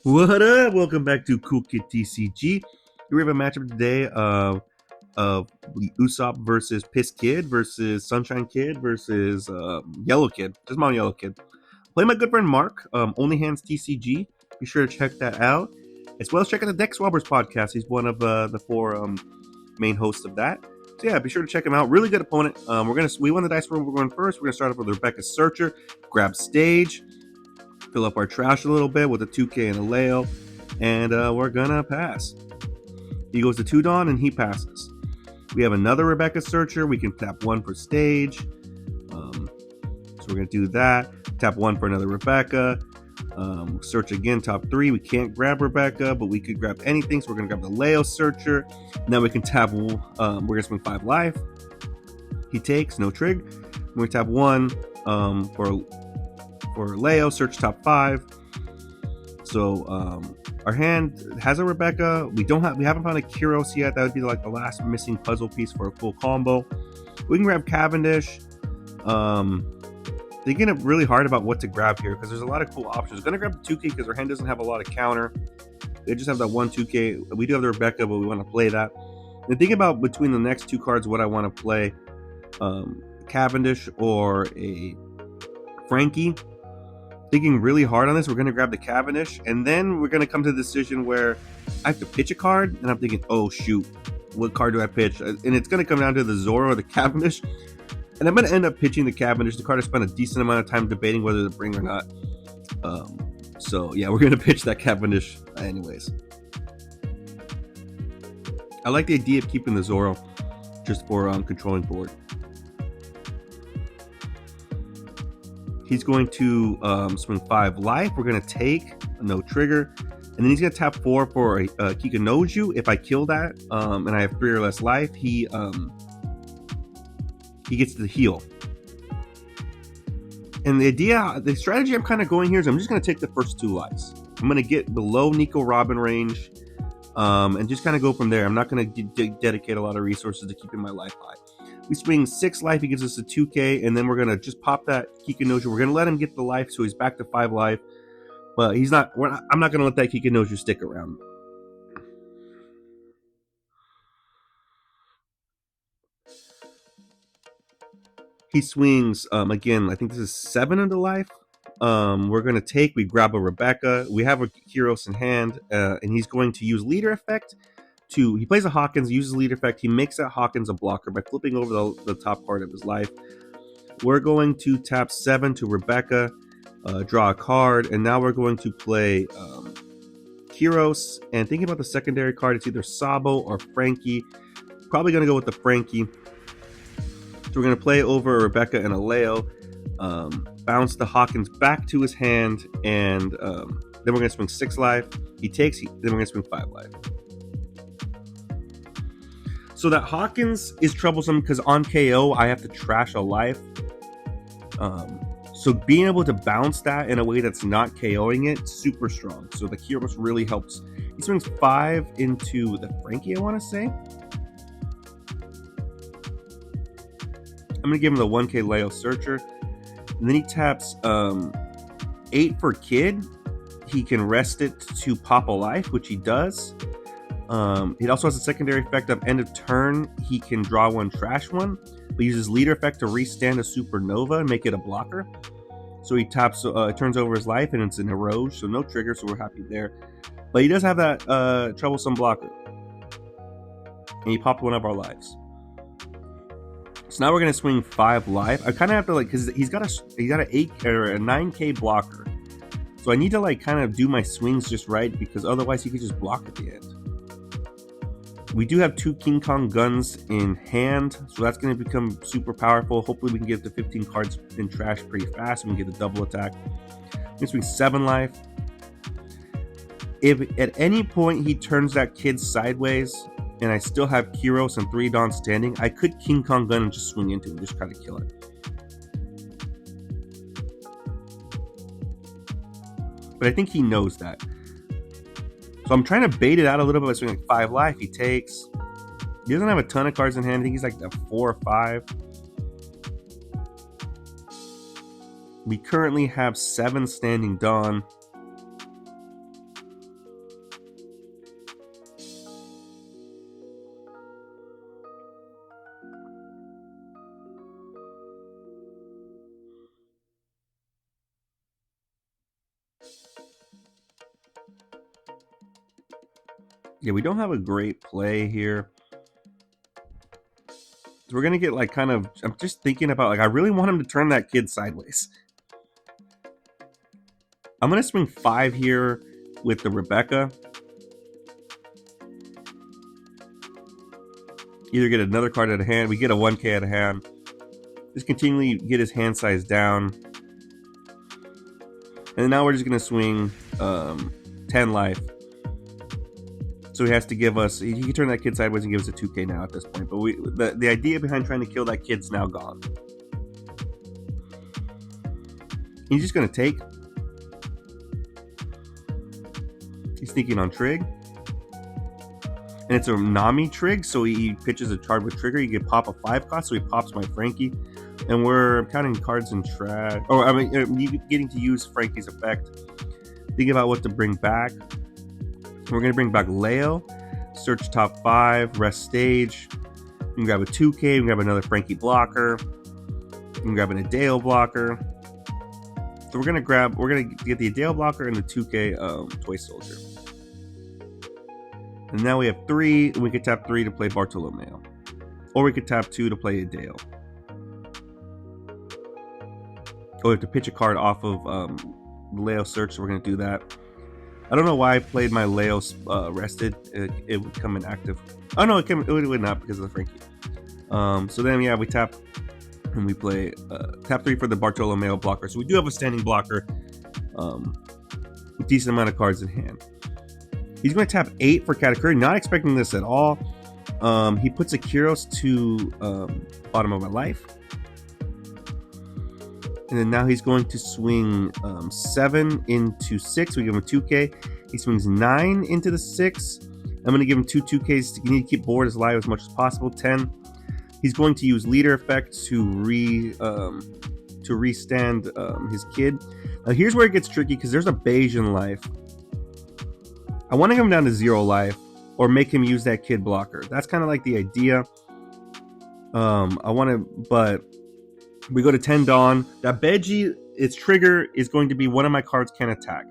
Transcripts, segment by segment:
What up? Welcome back to Cool Kid TCG. We have a matchup today of Usopp versus Piss Kid versus Sunshine Kid versus Yellow Kid. Just my Yellow Kid. Play my good friend Mark, Only Hands TCG. Be sure to check that out, as well as check out the Deck Swabbers podcast. He's one of the four main hosts of that. So yeah, be sure to check him out. Really good opponent. We won the dice room. We're going first. We're gonna start off with Rebecca Searcher. Grab stage. Fill up our trash a little bit with a 2K and a Leo, and we're gonna pass. He goes to 2 Dawn and he passes. We have another Rebecca Searcher. We can tap 1 for stage. So we're gonna do that. Tap 1 for another Rebecca. Search again, top 3. We can't grab Rebecca, but we could grab anything. So we're gonna grab the Leo Searcher. Now we can tap. We're gonna swing 5 life. He takes no trig. We're gonna tap 1 for Leo, search top 5. So our hand has a Rebecca. We haven't found a Kyros yet. That would be like the last missing puzzle piece for a full combo. We can grab Cavendish. Thinking really hard about what to grab here because there's a lot of cool options. Gonna grab the 2K because our hand doesn't have a lot of counter. They just have that 1 2K. We do have the Rebecca, but we want to play that. And thinking about between the next 2 cards, what I want to play, Cavendish or a Frankie. Thinking really hard on this, we're going to grab the Cavendish, and then we're going to come to the decision where I have to pitch a card, and I'm thinking, oh shoot, what card do I pitch? And it's going to come down to the Zoro or the Cavendish, and I'm going to end up pitching the Cavendish. The card I spent a decent amount of time debating whether to bring or not. So yeah, we're going to pitch that Cavendish anyways. I like the idea of keeping the Zoro just for controlling board. He's going to swing 5 life. We're going to take no trigger. And then he's going to tap 4 for a Kikanoju. If I kill that and I have 3 or less life, he gets the heal. And the strategy I'm kind of going here is I'm just going to take the first 2 lives. I'm going to get below Nico Robin range and just kind of go from there. I'm not going to dedicate a lot of resources to keeping my life high. We swing 6 life, he gives us a 2K, and then we're going to just pop that Kikanoju. We're going to let him get the life, so he's back to 5 life. But I'm not going to let that Kikanoju stick around. He swings, again, I think this is 7 into life. We're going to take, we grab a Rebecca. We have a Kyros in hand, and he's going to use Leader Effect. He plays a Hawkins, uses Leader Effect. He makes that Hawkins a blocker by flipping over the top card of his life. We're going to tap 7 to Rebecca, draw a card, and now we're going to play Kyros. And thinking about the secondary card, it's either Sabo or Frankie. Probably going to go with the Frankie. So we're going to play over a Rebecca and a Leo, bounce the Hawkins back to his hand, and then we're going to swing 6 life. He takes, then we're going to swing 5 life. So that Hawkins is troublesome because on KO, I have to trash a life. So being able to bounce that in a way that's not KOing it, super strong. So the Kyros really helps. He swings 5 into the Frankie, I want to say. I'm going to give him the 1K Leo Searcher. And then he taps 8 for Kid. He can rest it to pop a life, which he does. It also has a secondary effect of end of turn. He can draw 1, trash 1, but uses Leader Effect to restand a Supernova and make it a blocker. So he taps, turns over his life, and it's an Eroge, so no trigger, so we're happy there. But he does have that troublesome blocker. And he popped 1 of our lives. So now we're going to swing 5 life. I kind of have to, because he's got an 8 or a 9K blocker. So I need to, kind of do my swings just right, because otherwise he could just block at the end. We do have 2 King Kong guns in hand, so that's going to become super powerful. Hopefully we can get to 15 cards in trash pretty fast and we get a double attack. This week 7 life. If at any point he turns that kid sideways and I still have Kyros and 3 Dawn standing, I could King Kong gun and just swing into him, just try to kill it. But I think he knows that. So I'm trying to bait it out a little bit by swinging 5 life. He takes. He doesn't have a ton of cards in hand. I think he's like the 4 or 5. We currently have 7 standing Dawn. Yeah, we don't have a great play here. So we're gonna get like kind of. I'm just thinking about like I really want him to turn that kid sideways. I'm gonna swing 5 here with the Rebecca. Either get another card out of hand. We get a 1K out of hand. Just continually get his hand size down. And now we're just gonna swing 10 life. So he has to give us. He can turn that kid sideways and give us a 2K now at this point. But the idea behind trying to kill that kid's now gone. He's just gonna take. He's sneaking on Trig. And it's a Nami Trig, so he pitches a card with Trigger. He can pop a 5 cost, so he pops my Frankie. And we're counting cards in trash. Or, I mean, getting to use Frankie's effect. Think about what to bring back. We're going to bring back Leo. Search top 5. Rest stage. We can grab a 2K. We can grab another Frankie blocker. We can grab an Adeo blocker. So we're going to get the Adeo blocker and the 2K Toy Soldier. And now we have 3, and we could tap 3 to play Bartolomeo. Or we could tap 2 to play Adeo. Oh, we have to pitch a card off of Leo Search, so we're going to do that. I don't know why I played my Leo rested. It would come inactive. Oh, no, it would not because of the Frankie. So then, yeah, we tap, and we play tap 3 for the Bartolomeo blocker. So we do have a standing blocker with decent amount of cards in hand. He's going to tap 8 for Katakuri, not expecting this at all. He puts a Kyros to bottom of my life. And then now he's going to swing 7 into 6. We give him a 2K. He swings 9 into the 6. I'm going to give him 2 2Ks. You need to keep board as alive as much as possible. 10. He's going to use leader effect to restand his kid. Now here's where it gets tricky because there's a Bayesian life. I want to come down to 0 life or make him use that kid blocker. That's kind of like the idea. But we go to 10 Dawn. That Beji, its trigger is going to be one of my cards can attack.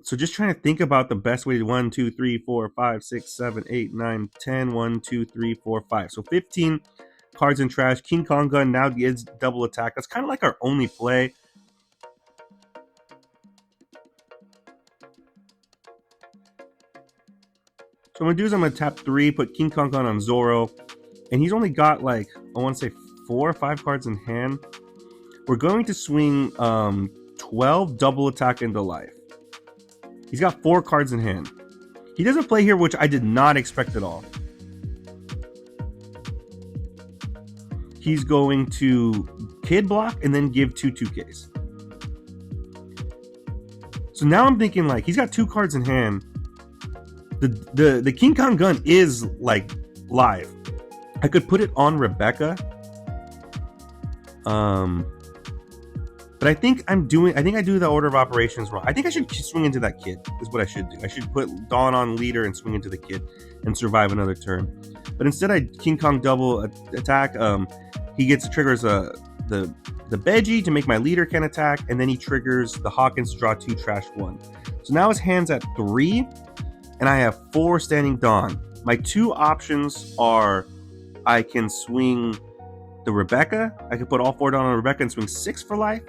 So just trying to think about the best way to 1, 2, 3, 4, 5, 6, 7, 8, 9, 10, 1, 2, 3, 4, 5. So 15 cards in trash. King Kong Gun now gets double attack. That's kind of like our only play. So what I'm going to do is I'm going to tap 3, put King Kong Gun on Zoro. And he's only got like, I want to say 4 or 5 cards in hand. We're going to swing 12 double attack into life. He's got 4 cards in hand. He doesn't play here, which I did not expect at all. He's going to kid block and then give 2 2Ks. So now I'm thinking like, he's got 2 cards in hand. The King Kong Gun is like live. I could put it on Rebecca. But I think I do the order of operations wrong. I think I should swing into that kid is what I should do. I should put Dawn on leader and swing into the kid and survive another turn. But instead I King Kong double attack. He triggers the Beji to make my leader can attack, and then he triggers the Hawkins to draw 2 trash 1. So now his hand's at 3, and I have 4 standing Dawn. My 2 options are I can swing the Rebecca. I could put all 4 down on Rebecca and swing 6 for life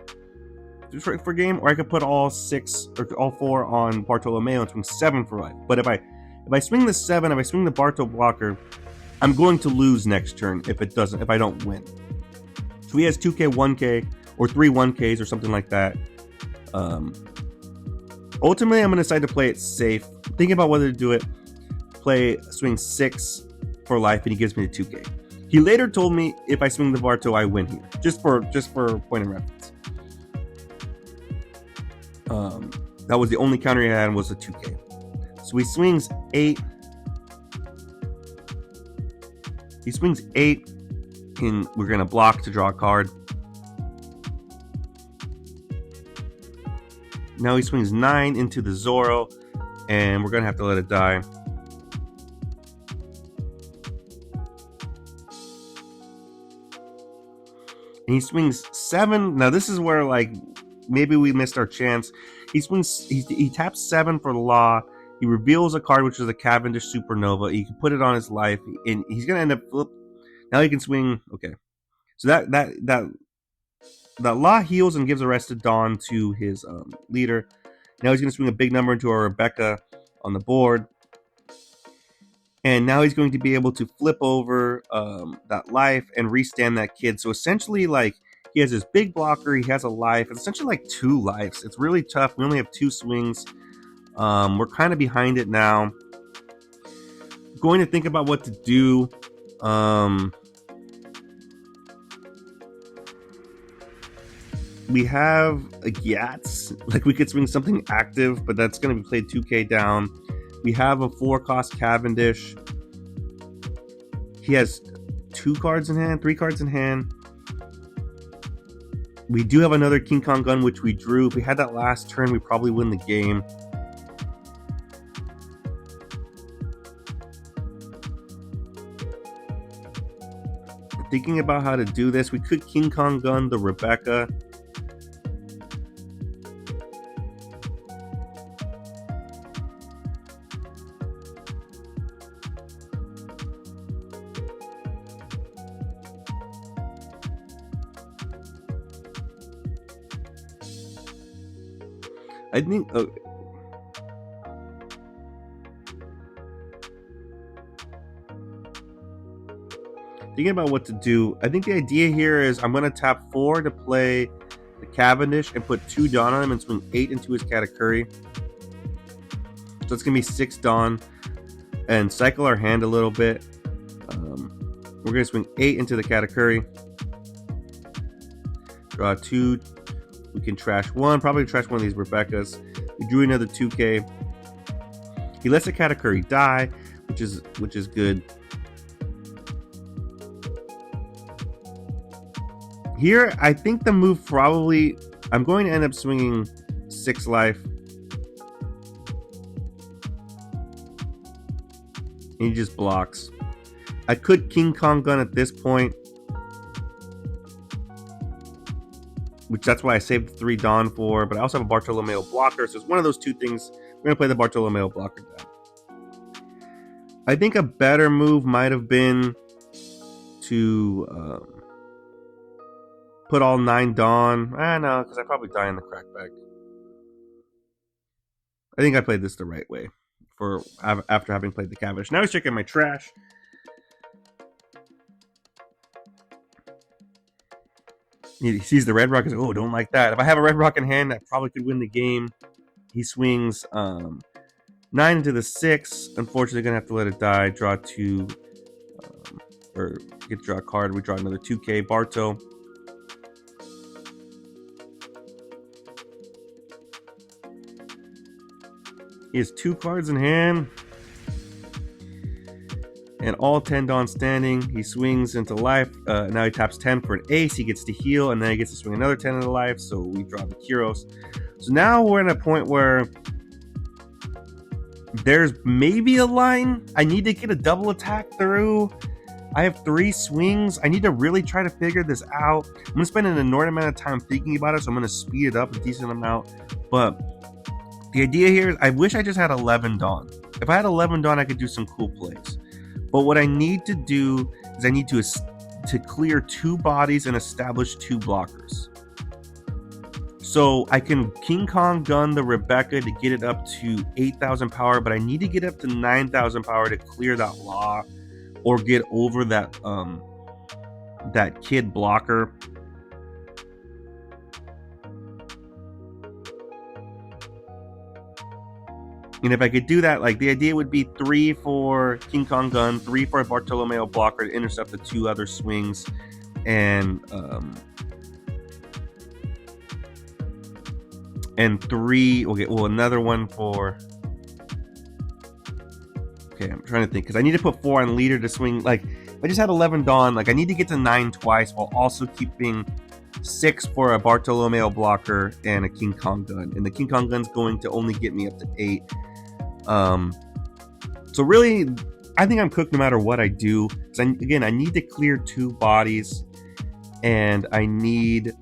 for game, or I could put all 6 or all 4 on Bartolomeo and swing 7 for life. But if I swing the 7, if I swing the Barto blocker, I'm going to lose next turn if I don't win. So he has 2K, 1K, or 3 1Ks or something like that. Ultimately, I'm going to decide to play it safe. Thinking about whether to do it, swing 6 for life, and he gives me the 2K. He later told me if I swing the Barto, I win here. Just for point of reference. That was the only counter he had was a 2K. So he swings 8. He swings 8, and we're going to block to draw a card. Now he swings 9 into the Zoro, and we're going to have to let it die. And he swings 7. Now this is where like maybe we missed our chance. He taps 7 for Law. He reveals a card, which is a Cavendish Supernova. He can put it on his life, and he's gonna end up flip. Now he can swing. Okay, so that Law heals and gives Arrested Dawn to his leader. Now he's gonna swing a big number into a Rebecca on the board. And now he's going to be able to flip over that life and restand that kid. So essentially, like, he has his big blocker. He has a life. It's essentially like 2 lives. It's really tough. We only have 2 swings. We're kind of behind it now. Going to think about what to do. We have a Yats. Like, we could swing something active, but that's going to be played 2K down. We have a 4-cost Cavendish. He has 2 cards in hand, 3 cards in hand. We do have another King Kong gun, which we drew. If we had that last turn, we probably win the game. Thinking about how to do this, we could King Kong gun the Rebecca. I think thinking about what to do. I think the idea here is I'm going to tap 4 to play the Cavendish and put 2 Dawn on him and swing 8 into his Katakuri. So it's going to be 6 Dawn and cycle our hand a little bit. We're going to swing 8 into the Katakuri. Draw 2. We can trash 1. Probably trash one of these Rebeccas. We drew another 2K. He lets the Katakuri die, which is good. Here, I think the move probably... I'm going to end up swinging 6 life. And he just blocks. I could King Kong gun at this point. Which that's why I saved 3 Dawn for. But I also have a Bartolomeo blocker. So it's one of those 2 things. We're going to play the Bartolomeo blocker down. I think a better move might have been to... put all 9 Dawn. No, because I probably die in the crackback. I think I played this the right way for after having played the Cavendish. Now he's checking my trash. He sees the red rock and says, oh, don't like that. If I have a red rock in hand, I probably could win the game. He swings 9 into the 6. Unfortunately, going to have to let it die. Draw 2. Or get to draw a card. We draw another 2K. Barto. He has 2 cards in hand. And all 10 Dawn standing. He swings into life. Now he taps 10 for an ace. He gets to heal. And then he gets to swing another 10 into life. So we draw the Kyros. So now we're in a point where there's maybe a line. I need to get a double attack through. I have 3 swings. I need to really try to figure this out. I'm going to spend an inordinate amount of time thinking about it. So I'm going to speed it up a decent amount. But the idea here is I wish I just had 11 Dawn. If I had 11 Dawn, I could do some cool plays. But what I need to do is I need to clear 2 bodies and establish 2 blockers. So I can King Kong gun the Rebecca to get it up to 8,000 power, but I need to get up to 9,000 power to clear that Law or get over that that kid blocker. And if I could do that, like the idea would be 3 for King Kong gun, 3 for a Bartolomeo blocker to intercept the 2 other swings, and 3. Okay, well, another one for. Okay, I'm trying to think because I need to put 4 on leader to swing. Like, if I just had 11 Dawn, like I need to get to 9 twice while also keeping 6 for a Bartolomeo blocker and a King Kong gun. And the King Kong gun's going to only get me up to 8. So really, I think I'm cooked no matter what I do. Because I need to clear 2 bodies, and I need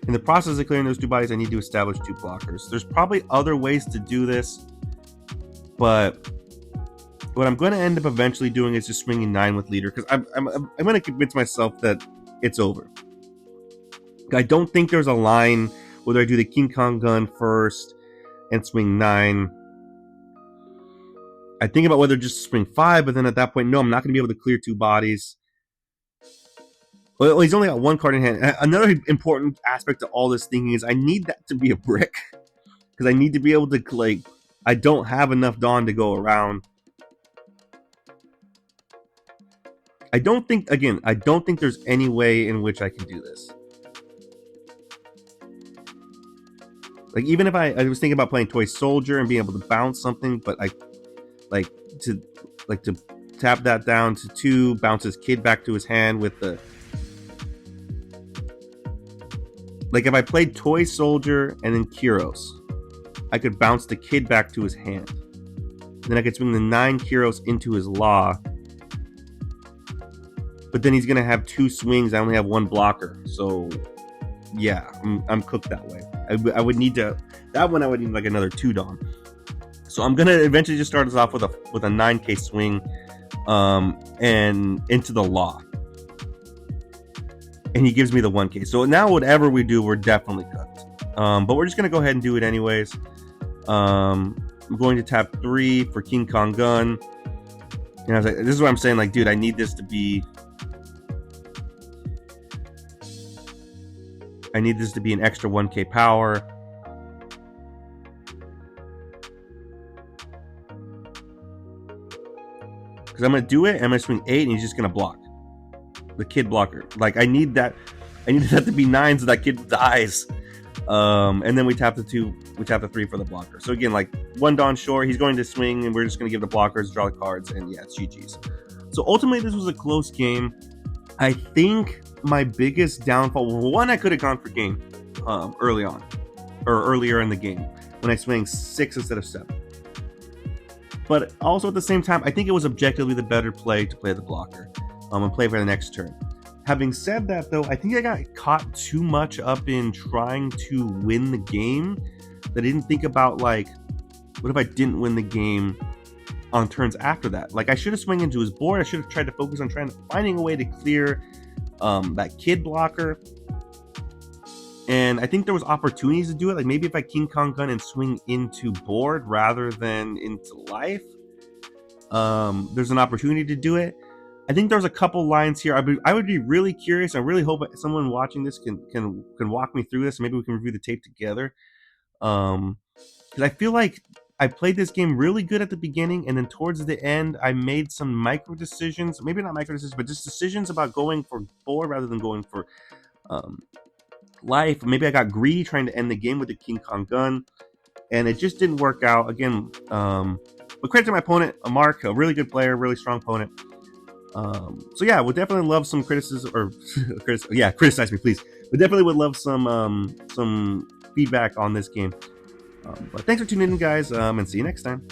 In the process of clearing those 2 bodies, I need to establish 2 blockers. There's probably other ways to do this, but what I'm going to end up eventually doing is just swinging 9 with leader, because I'm going to convince myself that it's over. I don't think there's a line whether I do the King Kong gun first and swing 9. I think about whether just swing 5, but then at that point, no, I'm not going to be able to clear 2 bodies. Well, he's only got 1 card in hand. Another important aspect to all this thinking is I need that to be a brick, because I need to be able to, like, I don't have enough Dawn to go around. I don't think there's any way in which I can do this. Like, even if I was thinking about playing Toy Soldier and being able to bounce something, but I to tap that down to 2, bounce his kid back to his hand with the, like, if I played Toy Soldier and then Kyros, I could bounce the kid back to his hand. Then I could swing the 9 Kyros into his law. But then he's going to have 2 swings. I only have 1 blocker. So, yeah, I'm cooked that way. I would need to... That one I would need like another 2 Dawn. So I'm going to eventually just start us off with a 9k swing and into the law. And he gives me the 1k. So now whatever we do, we're definitely cooked. But we're just going to go ahead and do it anyways. I'm going to tap 3 for King Kong gun. And I was like, this is what I'm saying. Like, dude, I need this to be... I need this to be an extra 1k power. Because I'm going to do it, and I'm going to swing 8, and he's just going to block. The kid blocker. Like, I need that to be 9 so that kid dies. And then we tap the 2, we tap the 3 for the blocker. So again, like, 1 Dawn short, he's going to swing, and we're just going to give the blockers, draw the cards, and yeah, it's GG's. So ultimately, this was a close game. I think my biggest downfall, one, I could have gone for game early on, or earlier in the game, when I swing 6 instead of 7. But also at the same time, I think it was objectively the better play to play the blocker and play for the next turn. Having said that, though, I think I got caught too much up in trying to win the game that I didn't think about, like, what if I didn't win the game on turns after that? Like, I should have swung into his board. I should have tried to focus on finding a way to clear that kid blocker. And I think there was opportunities to do it. Like, maybe if I King Kong gun and swing into board rather than into life, there's an opportunity to do it. I think there's a couple lines here. I would be really curious. I really hope someone watching this can walk me through this. Maybe we can review the tape together. Because I feel like I played this game really good at the beginning, and then towards the end, I made some micro decisions. Maybe not micro decisions, but just decisions about going for board rather than going for life. Maybe I got greedy trying to end the game with the King Kong gun, and it just didn't work out. Again, but credit to my opponent, Mark, a really good player, really strong opponent. So yeah, would definitely love some criticism, or criticize me, please. But definitely would love some feedback on this game. But thanks for tuning in, guys, and see you next time.